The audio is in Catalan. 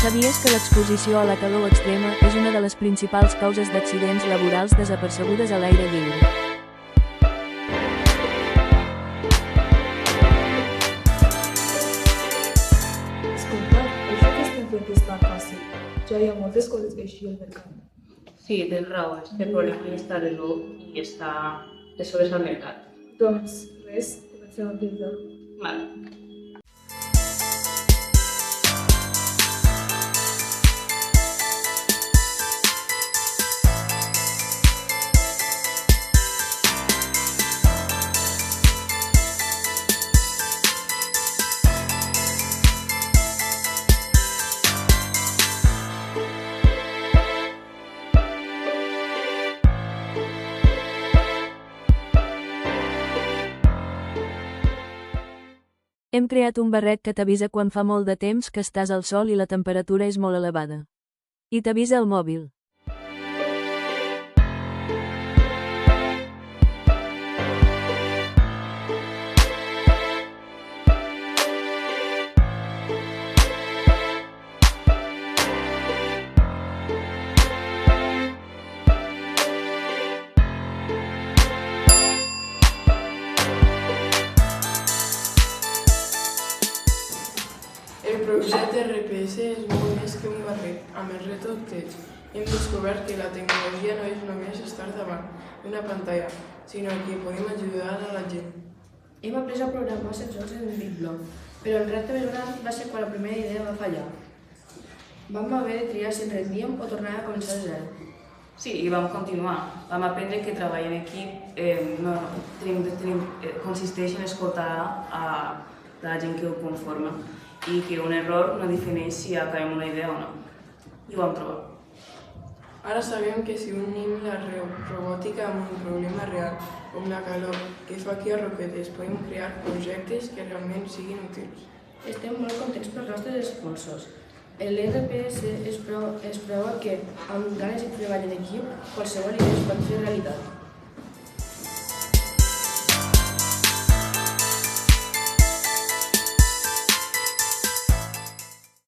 Sabies que l'exposició a la calor extrema és una de les principals causes d'accidents laborals desapercebudes a l'aire lliure? Escolta, això que estem fent és tan fàcil. Ja hi ha moltes coses així al mercat. Sí, tens raó, este problema està de nou i està de sobres al mercat. Doncs res, comencem a pensar. Vale. Hem creat un barret que t'avisa quan fa molt de temps que estàs al sol i la temperatura és molt elevada. I t'avisa el mòbil. El projecte RPS és molt més que un barret. Amb el RetoTech hem descobert que la tecnologia no és només estar davant d'una pantalla, sinó que podem ajudar a la gent. Hem après a programar sensors en un big block, però el repte més gran va ser quan la primera idea va fallar. Vam haver de triar si ens rendíem o tornar a començar de zero. Sí, i vam continuar. Vam aprendre que treballar en equip consisteix en escoltar a la gent que ho conforma i que un error no defineix si acabem una idea o no. I ho vam trobar. Ara sabem que si unim la robòtica amb un problema real, com la calor que fa aquí a Roquetes, podem crear projectes que realment siguin útils. Estem molt contents pels nostres esforços. L'RPS es prova que amb ganes i treball en equip, qualsevol idea es pot fer realitat.